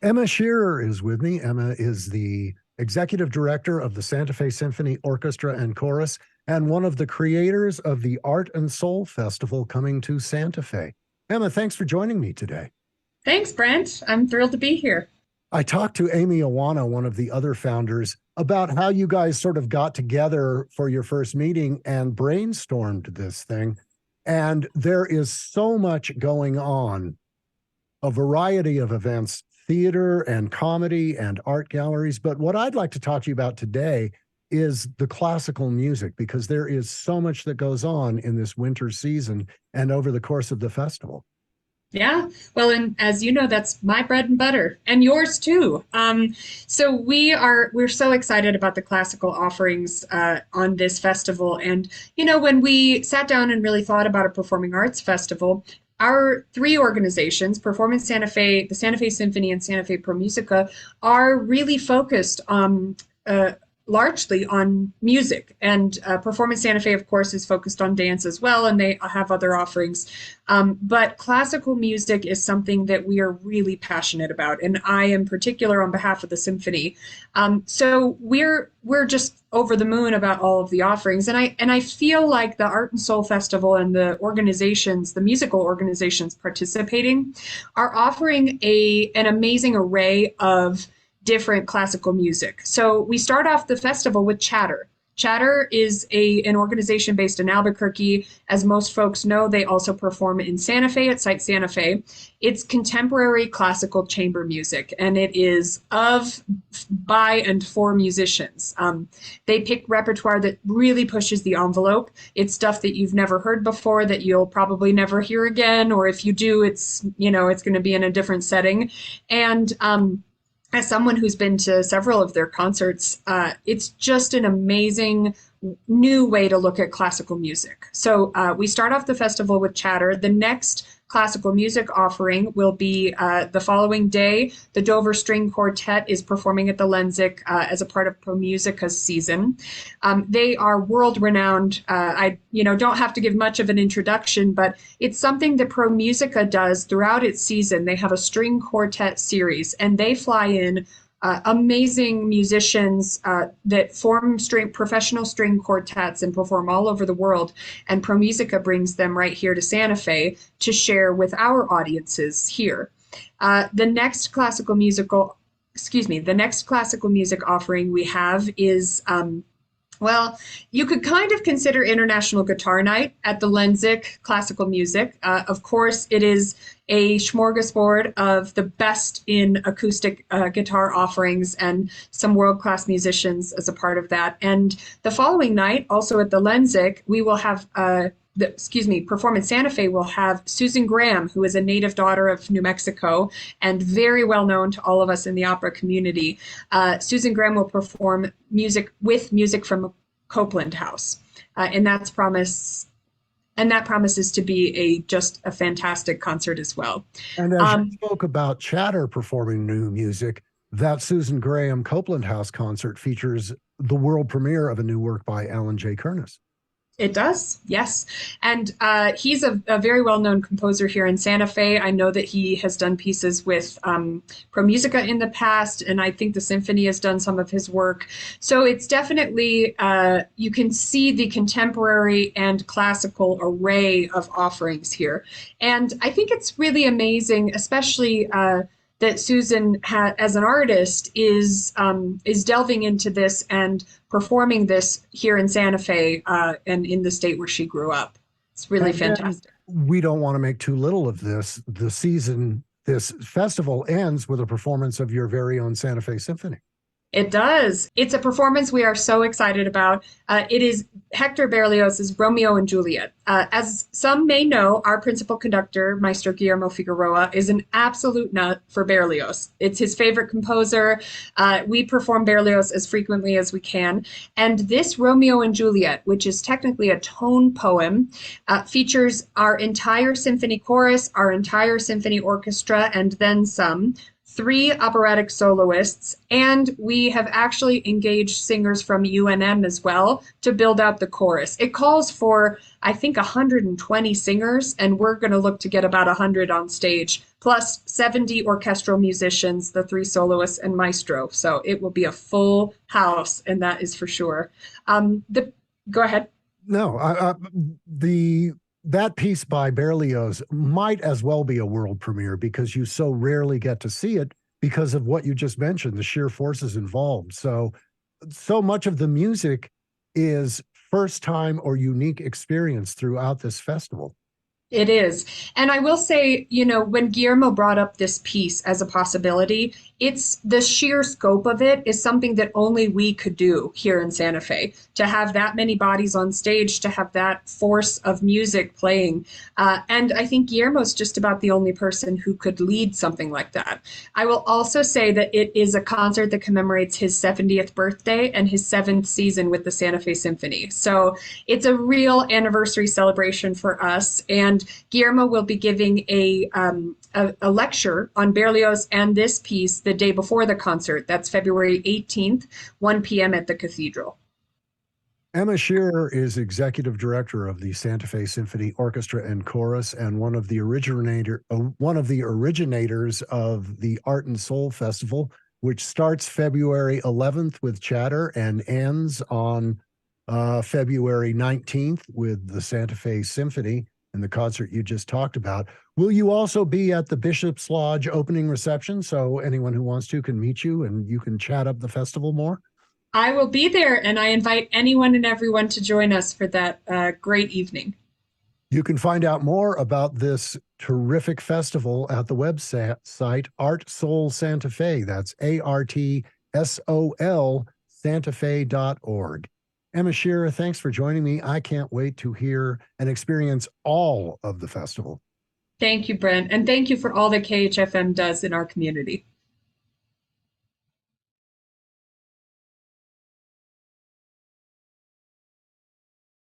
Emma Scherer is with me. Emma is the executive director of the Santa Fe Symphony Orchestra and Chorus and one of the creators of the Art+sol Festival coming to Santa Fe. Emma, thanks for joining me today. Thanks, Brent. I'm thrilled to be here. I talked to Amy Awana, one of the other founders, about how you guys sort of got together for your first meeting and brainstormed this thing. And there is so much going on, a variety of events, theater and comedy and art galleries. But what I'd like to talk to you about today is the classical music, because there is so much that goes on in this winter season and over the course of the festival. Yeah, well, and as you know, that's my bread and butter, and yours too. So we're so excited about the classical offerings on this festival. And when we sat down and really thought about a performing arts festival, our three organizations, Performance Santa Fe, the Santa Fe Symphony, and Santa Fe Pro Musica, are really focused on largely on music. And Performance Santa Fe, of course, is focused on dance as well, and they have other offerings. But classical music is something that we are really passionate about, and I, in particular, on behalf of the symphony. So we're just over the moon about all of the offerings, and I feel like the Art+sol Festival and the organizations, the musical organizations participating, are offering an amazing array of different classical music. So we start off the festival with Chatter. Chatter is an organization based in Albuquerque. As most folks know, they also perform in Santa Fe at Site Santa Fe. It's contemporary classical chamber music, and it is by and for musicians. They pick repertoire that really pushes the envelope. It's stuff that you've never heard before, that you'll probably never hear again, or if you do, it's going to be in a different setting. And as someone who's been to several of their concerts, it's just an amazing new way to look at classical music. So we start off the festival with Chatter. The next classical music offering will be the following day. The Dover String Quartet is performing at the Lenzik as a part of Pro Musica's season. They are world-renowned. I don't have to give much of an introduction, but it's something that Pro Musica does throughout its season. They have a string quartet series, and they fly in amazing musicians that form professional string quartets and perform all over the world. And Pro Musica brings them right here to Santa Fe to share with our audiences here. The next classical music offering we have is well, you could kind of consider International Guitar Night at the Lenzik Classical Music. Of course, it is a smorgasbord of the best in acoustic guitar offerings and some world-class musicians as a part of that. And the following night, also at the Lenzik, we will have Performance Santa Fe will have Susan Graham, who is a native daughter of New Mexico and very well known to all of us in the opera community. Susan Graham will perform music from Copeland House, and that promises to be just a fantastic concert as well. And as you spoke about Chatter performing new music, that Susan Graham Copeland House concert features the world premiere of a new work by Alan J. Kernis. It does, yes. And he's a very well-known composer here in Santa Fe. I know that he has done pieces with Pro Musica in the past, and I think the symphony has done some of his work. So it's definitely, you can see the contemporary and classical array of offerings here. And I think it's really amazing, especially that Susan, as an artist, is delving into this and performing this here in Santa Fe and in the state where she grew up. It's really fantastic. We don't want to make too little of this. This festival ends with a performance of your very own Santa Fe Symphony. It does. It's a performance we are so excited about. It is Hector Berlioz's Romeo and Juliet. As some may know, our principal conductor, Maestro Guillermo Figueroa, is an absolute nut for Berlioz. It's his favorite composer. We perform Berlioz as frequently as we can. And this Romeo and Juliet, which is technically a tone poem, features our entire symphony chorus, our entire symphony orchestra, and then some, 3 operatic soloists, and we have actually engaged singers from UNM as well to build out the chorus. It calls for, I think, 120 singers, and we're going to look to get about 100 on stage, plus 70 orchestral musicians, the 3 soloists, and maestro. So it will be a full house, and that is for sure. Go ahead. No, the that piece by Berlioz might as well be a world premiere because you so rarely get to see it because of what you just mentioned, the sheer forces involved. So much of the music is first time or unique experience throughout this festival. It is. And I will say, you know, when Guillermo brought up this piece as a possibility, it's the sheer scope of it is something that only we could do here in Santa Fe. To have that many bodies on stage, to have that force of music playing. And I think Guillermo's just about the only person who could lead something like that. I will also say that it is a concert that commemorates his 70th birthday and his 7th season with the Santa Fe Symphony. So it's a real anniversary celebration for us. And Guillermo will be giving a lecture on Berlioz and this piece the day before the concert. That's February 18th, 1 p.m. at the Cathedral. Emma Scherer is executive director of the Santa Fe Symphony Orchestra and Chorus, and one of the originators of the Art+sol Festival, which starts February 11th with Chatter and ends on February 19th with the Santa Fe Symphony and the concert you just talked about. Will you also be at the Bishop's Lodge opening reception so anyone who wants to can meet you and you can chat up the festival more? I will be there, and I invite anyone and everyone to join us for that great evening. You can find out more about this terrific festival at the website Art+sol Santa Fe. That's ARTSOL santafe.org. Emma Scherer, thanks for joining me. I can't wait to hear and experience all of the festival. Thank you, Brent, and thank you for all that KHFM does in our community.